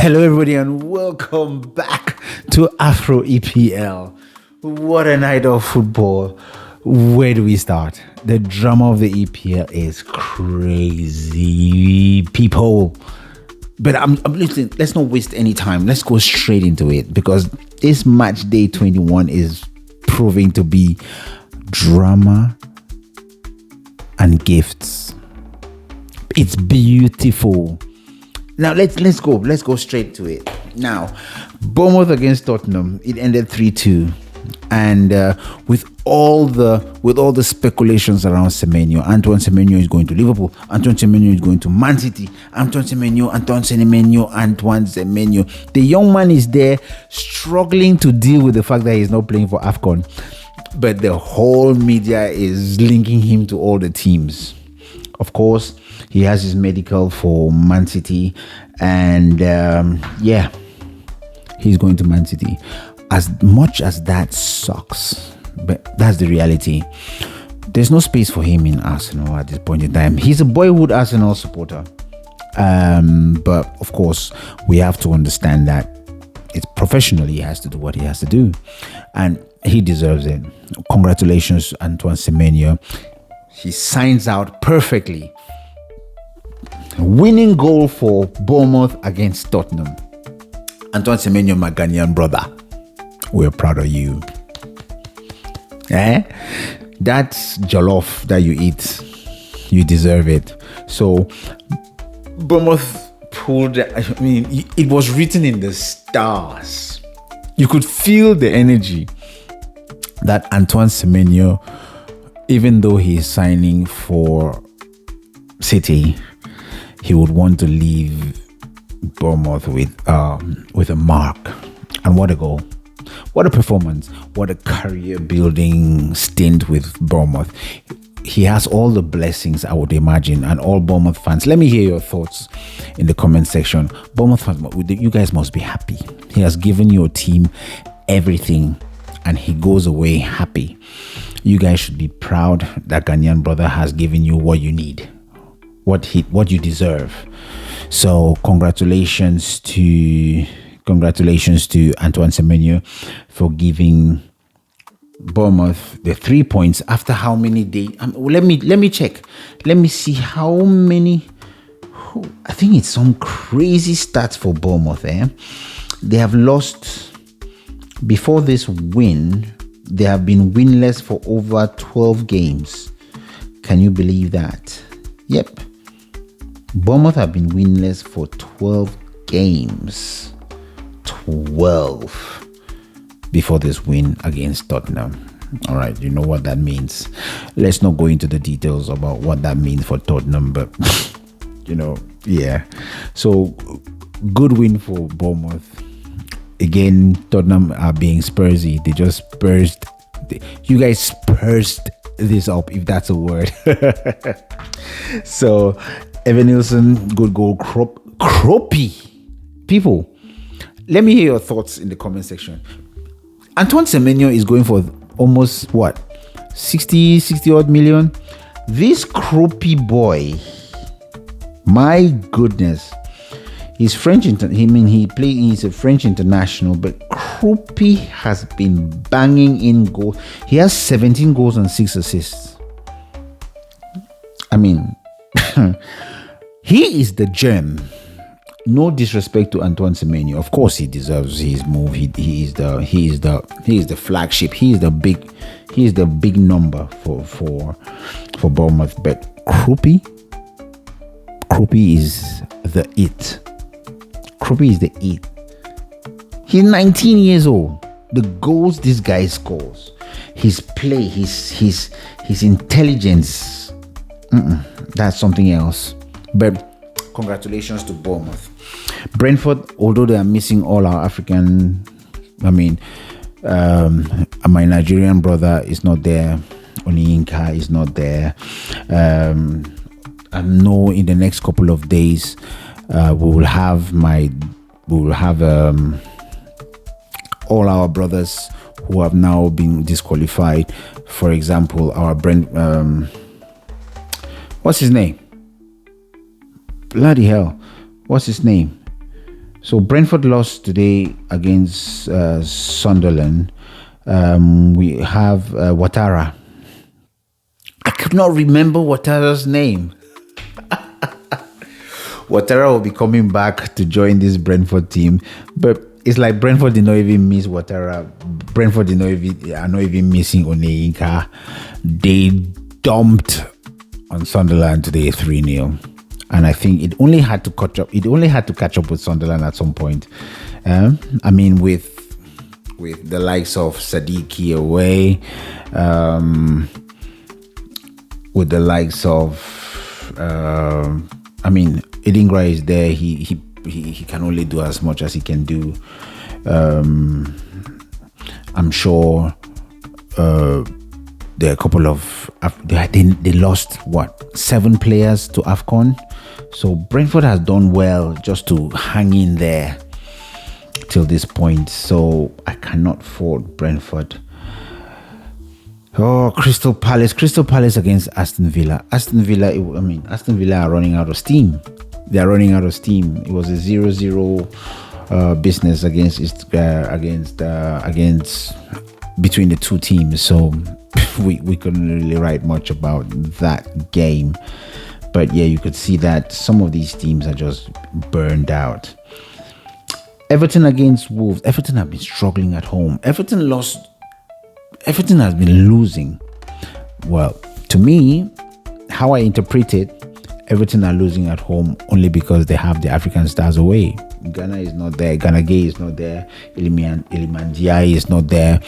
Hello, everybody, and welcome back to AFRO EPL. What a night of football. Where do we start? The drama of the EPL is crazy, people. But I'm listening. Let's not waste any time. Let's go straight into it because this match day 21 is proving to be drama and gifts. It's beautiful. Now let's go straight to it. Now, Bournemouth against Tottenham, it ended 3-2, and with all the speculations around Semenyo, Antoine Semenyo is going to Liverpool, Antoine Semenyo is going to Man City, Antoine Semenyo. The young man is there struggling to deal with the fact that he's not playing for AFCON, but the whole media is linking him to all the teams. Of course, he has his medical for Man City, and he's going to Man City. As much as that sucks, but that's the reality. There's no space for him in Arsenal at this point in time. He's a boyhood Arsenal supporter, but of course, we have to understand that it's professionally he has to do what he has to do, and he deserves it. Congratulations, Antoine Semenyo. He signs out perfectly. Winning goal for Bournemouth against Tottenham. Antoine Semenyo, my Ghanaian brother. We're proud of you. That's jollof that you eat. You deserve it. So, Bournemouth pulled. It was written in the stars. You could feel the energy that Antoine Semenyo, even though he's signing for City, he would want to leave Bournemouth with a mark. And what a goal. What a performance. What a career-building stint with Bournemouth. He has all the blessings, I would imagine, and all Bournemouth fans. Let me hear your thoughts in the comment section. Bournemouth fans, you guys must be happy. He has given your team everything, and he goes away happy. You guys should be proud that Ghanaian brother has given you what you need, what you deserve. So congratulations to Antoine Semenyo for giving Bournemouth the 3 points after how many days? Let me check. Let me see how many. I think it's some crazy stats for Bournemouth. They have lost before this win. They have been winless for over 12 games. Can you believe that? Yep. Bournemouth have been winless for 12 games. 12 before this win against Tottenham. All right, you know what that means. Let's not go into the details about what that means for Tottenham, but yeah. So good win for Bournemouth. Again, Tottenham are being Spursy. They just Spursed. You guys Spursed this up, if that's a word. So, Evan Nilsson, good goal. Croppy. People, let me hear your thoughts in the comment section. Antoine Semenyo is going for almost, 60 odd million? This Croppy boy, my goodness. He's French. He's a French international, but Croppy has been banging in goals. He has 17 goals and 6 assists. He is the gem. No disrespect to Antoine Semenyo. Of course, he deserves his move. He is the flagship. He is the big number for Bournemouth. But Croppy is the it. Croppy is the it. He's 19 years old. The goals this guy scores, his play, his intelligence, that's something else. But congratulations to Bournemouth. Brentford, although they are missing all our African, my Nigerian brother is not there. Onyinka is not there. I know in the next couple of days we will have all our brothers who have now been disqualified. For example, our what's his name? Bloody hell, what's his name? So Brentford lost today against Sunderland. We have Ouattara. I could not remember Ouattara's name. Ouattara will be coming back to join this Brentford team, but it's like Brentford did not even miss Ouattara. Brentford are not even missing Onyeika. They dumped on Sunderland today 3-0. And I think it only had to catch up. It only had to catch up with Sunderland at some point. I mean, with the likes of Sadiki away, with the likes of, Idingra is there. He can only do as much as he can do. I'm sure there are a couple of they lost 7 players to AFCON. So Brentford has done well just to hang in there till this point. So I cannot fault Brentford. Oh, Crystal Palace against Aston Villa. Aston Villa are running out of steam. They are running out of steam. It was a 0-0 business against between the two teams. So we couldn't really write much about that game. But yeah, you could see that some of these teams are just burned out. Everton against Wolves. Everton have been struggling at home. Everton has been losing. Well, to me, how I interpret it, Everton are losing at home only because they have the African stars away. Ghana is not there. Ghana Gay is not there. Iliman Ndiaye is not there.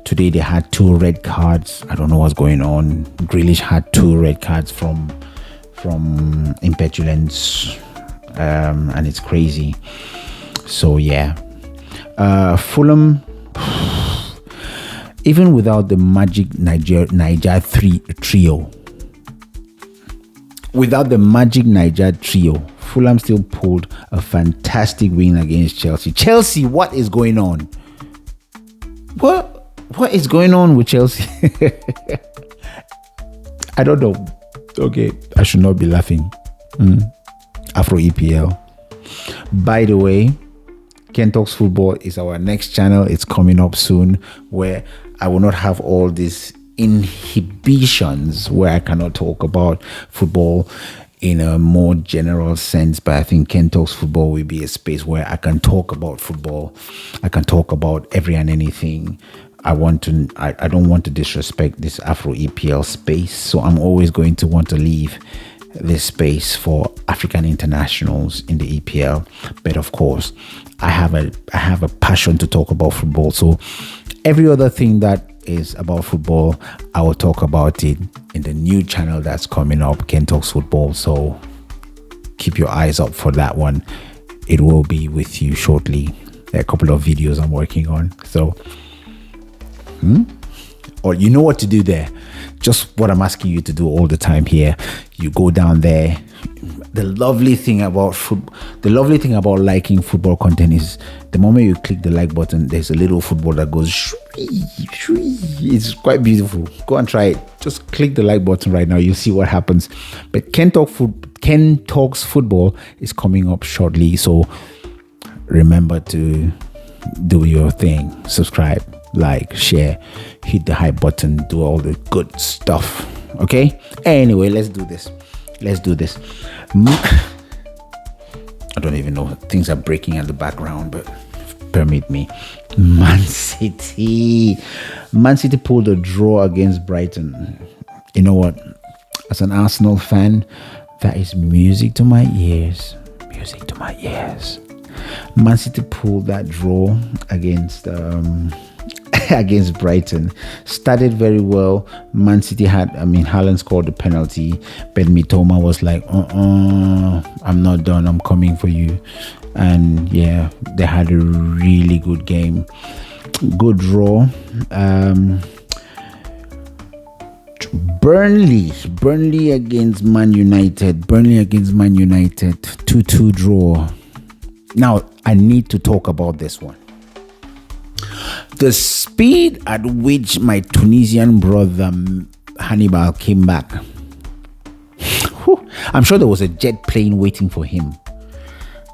Today they had 2 red cards. I don't know what's going on. Grealish had 2 red cards from impetulance, and it's crazy. So yeah, Fulham, even without the magic Niger trio, Fulham still pulled a fantastic win against Chelsea. Chelsea, what is going on? What is going on with Chelsea? I don't know. Okay, I should not be laughing. AFRO EPL. By the way, Ken Talks Football is our next channel. It's coming up soon, where I will not have all these inhibitions where I cannot talk about football in a more general sense. But I think Ken Talks Football will be a space where I can talk about football. I can talk about every and anything. I don't want to disrespect this AFRO EPL space, so I'm always going to want to leave this space for African internationals in the EPL. But of course, I have a passion to talk about football. So every other thing that is about football, I will talk about it in the new channel that's coming up, Ken Talks Football. So keep your eyes up for that one. It will be with you shortly. There are a couple of videos I'm working on. So or you know what to do there. Just what I'm asking you to do all the time here. You go down there. The lovely thing about liking football content is the moment you click the like button, there's a little football that goes shwee, shwee. It's quite beautiful. Go and try it. Just click the like button right now. You'll see what happens. But Ken Talks Football is coming up shortly. So remember to do your thing. Subscribe, like, share, hit the hype button, do all the good stuff. Okay? Anyway, let's do this. I don't even know. Things are breaking at the background, but permit me. Man City pulled a draw against Brighton. You know what? As an Arsenal fan, that is music to my ears. Man City pulled that draw against Brighton. Started very well. Man City Haaland scored the penalty, but Mitoma was like, I'm not done, I'm coming for you. And yeah, they had a really good game. Good draw. Burnley against Man United. 2-2 draw. Now, I need to talk about this one. The speed at which my Tunisian brother Hannibal came back. I'm sure there was a jet plane waiting for him.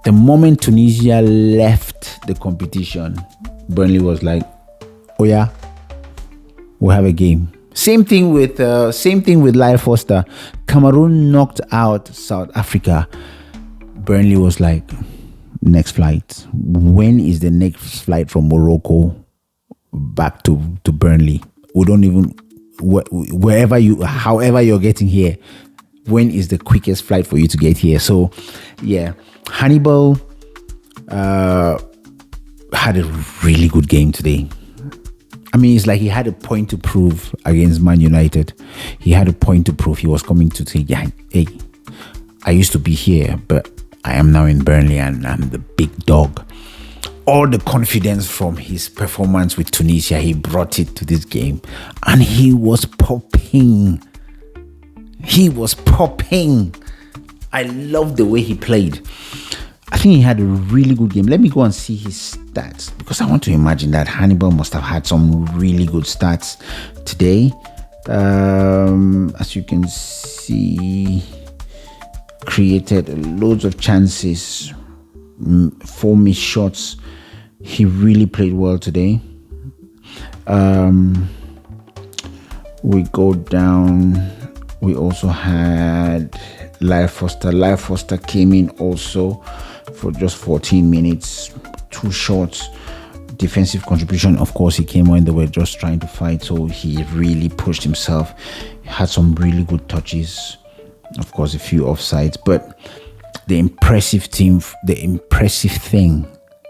The moment Tunisia left the competition, Burnley was like, "Oh yeah, we'll have a game." Same thing with Lyle Foster. Cameroon knocked out South Africa. Burnley was like, "Next flight. When is the next flight from Morocco back to Burnley? We don't even however you're getting here. When is the quickest flight for you to get here?" So, yeah, Hannibal had a really good game today. I mean, it's like he had a point to prove against Man United. He had a point to prove. He was coming to say, "Yeah, hey, I used to be here, but I am now in Burnley and I'm the big dog." All the confidence from his performance with Tunisia, he brought it to this game. And he was popping. I love the way he played. I think he had a really good game. Let me go and see his stats, because I want to imagine that Hannibal must have had some really good stats today. As you can see, created loads of chances, 4 missed shots. He really played well today. We go down. We also had Lyle Foster. Lyle Foster came in also for just 14 minutes, 2 shots. Defensive contribution, of course, he came when they were just trying to fight, so he really pushed himself. He had some really good touches, of course, a few offsides. But the impressive thing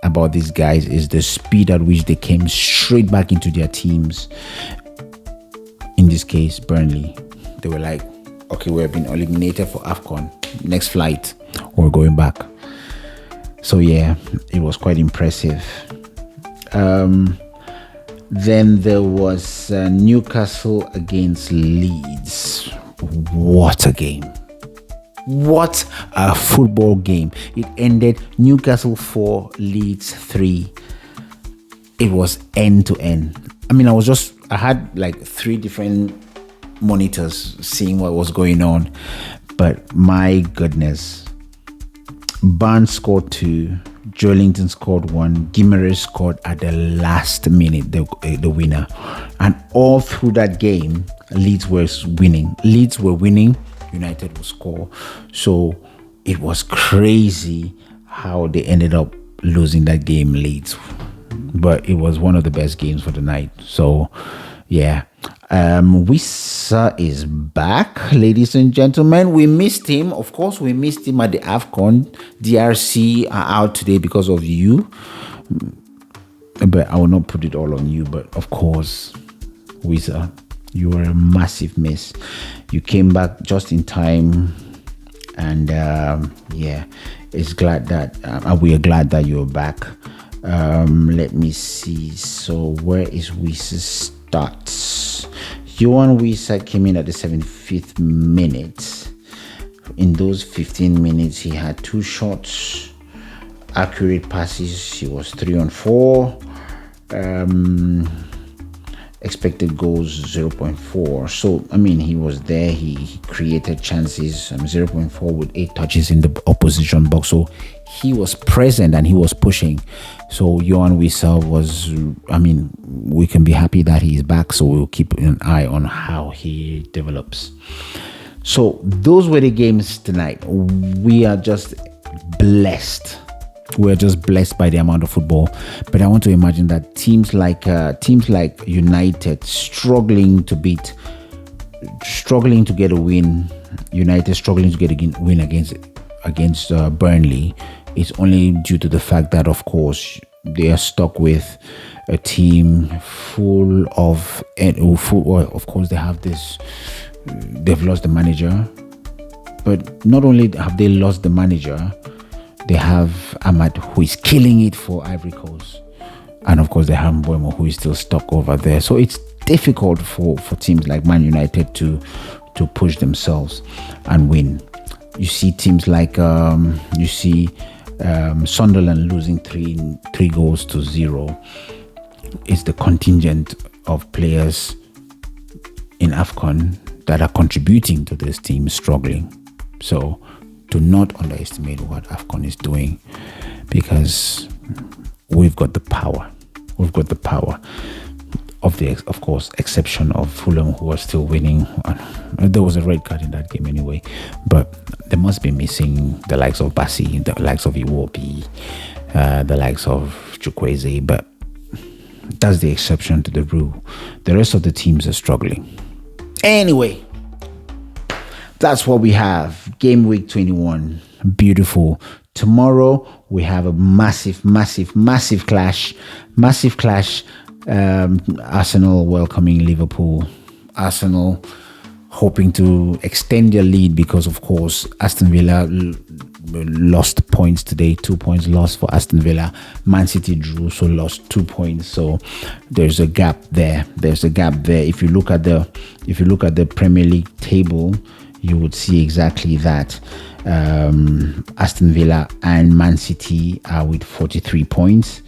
about these guys is the speed at which they came straight back into their teams. In this case, Burnley, they were like, "Okay, we have been eliminated for AFCON. Next flight, we're going back." So yeah, it was quite impressive. Then there was Newcastle against Leeds. What a game. What a football game. It ended Newcastle 4, Leeds 3. It was end to end. I mean, I had like 3 different monitors seeing what was going on. But my goodness. Barnes scored 2. Joelinton scored 1. Gimenez scored at the last minute, the winner. And all through that game, Leeds were winning. United will score. So it was crazy how they ended up losing that game, Leeds. But it was one of the best games for the night. So yeah. Wissa is back, ladies and gentlemen. We missed him. Of course, we missed him at the AFCON. DRC are out today because of you. But I will not put it all on you. But of course, Wissa, you were a massive miss. You came back just in time. And yeah, we are glad that you're back. Let me see. So where is Wissa's stats? Yohan Wissa came in at the 75th minute. In those 15 minutes, he had 2 shots, accurate passes. He was 3 on 4. Expected goals 0.4. So I mean, he was there. He created chances. 0.4 with 8 touches in the opposition box. So he was present and he was pushing. So Yohan Wissa was, I mean, we can be happy that he's back. So we'll keep an eye on how he develops. So those were the games tonight. We are just blessed. We're just blessed by the amount of football. But I want to imagine that teams like United struggling to get a win. United struggling to get a win against Burnley. It's only due to the fact that, of course, they are stuck with a team full of. Of course, they have this. They've lost the manager, but not only have they lost the manager, they have Ahmad, who is killing it for Ivory Coast, and of course they have Mbeumo, who is still stuck over there. So it's difficult for teams like Man United to push themselves and win. You see teams like Sunderland losing 3-0. It's the contingent of players in AFCON that are contributing to this team struggling. So do not underestimate what AFCON is doing, because we've got the power. We've got the power. Of course, exception of Fulham, who are still winning. There was a red card in that game anyway, but they must be missing the likes of Bassi, the likes of Iwobi, the likes of Chukwueze, but that's the exception to the rule. The rest of the teams are struggling. Anyway, that's what we have. Game week 21. Beautiful. Tomorrow we have a massive clash. Arsenal welcoming Liverpool. Arsenal hoping to extend their lead, because of course Aston Villa lost points today. 2 points lost for Aston Villa. Man City drew, so lost 2 points. So there's a gap there. If you look at the Premier League table, you would see exactly that. Aston Villa and Man City are with 43 points.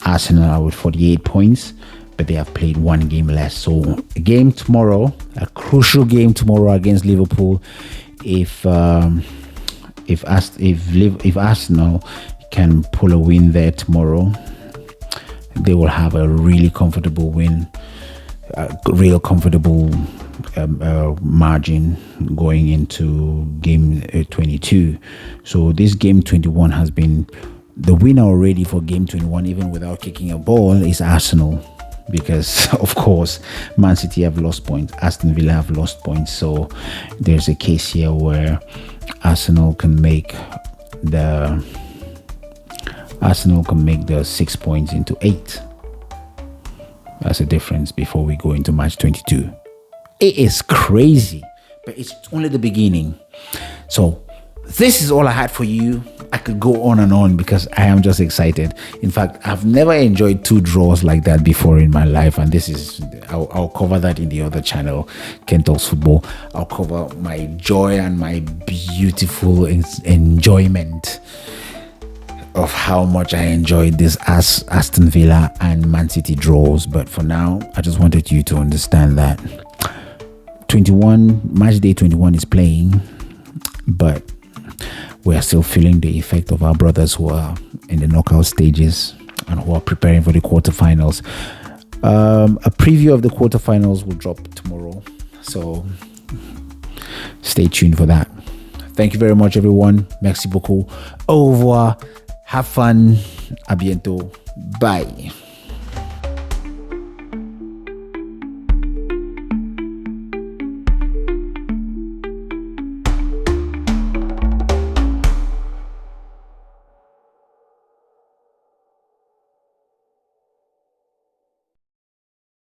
Arsenal are with 48 points, but they have played one game less. So a game tomorrow, a crucial game tomorrow against Liverpool. If Arsenal can pull a win there tomorrow, they will have a really comfortable win, a real comfortable margin going into game 22. So this game 21 has been the winner already for game 21, even without kicking a ball, is Arsenal, because of course Man City have lost points, Aston Villa have lost points. So there's a case here where Arsenal can make the 6 points into 8. That's a difference before we go into match 22. It is crazy, but it's only the beginning. So this is all I had for you. I could go on and on because I am just excited. In fact, I've never enjoyed 2 draws like that before in my life, and this is I'll cover that in the other channel, Ken Talks Football. I'll cover my joy and my beautiful enjoyment of how much I enjoyed this Aston Villa and Man City draws. But for now, I just wanted you to understand that match day 21 is playing, but we are still feeling the effect of our brothers who are in the knockout stages and who are preparing for the quarterfinals. A preview of the quarterfinals will drop tomorrow, so stay tuned for that. Thank you very much, everyone. Merci beaucoup. Au revoir. Have fun. A bientôt. Bye.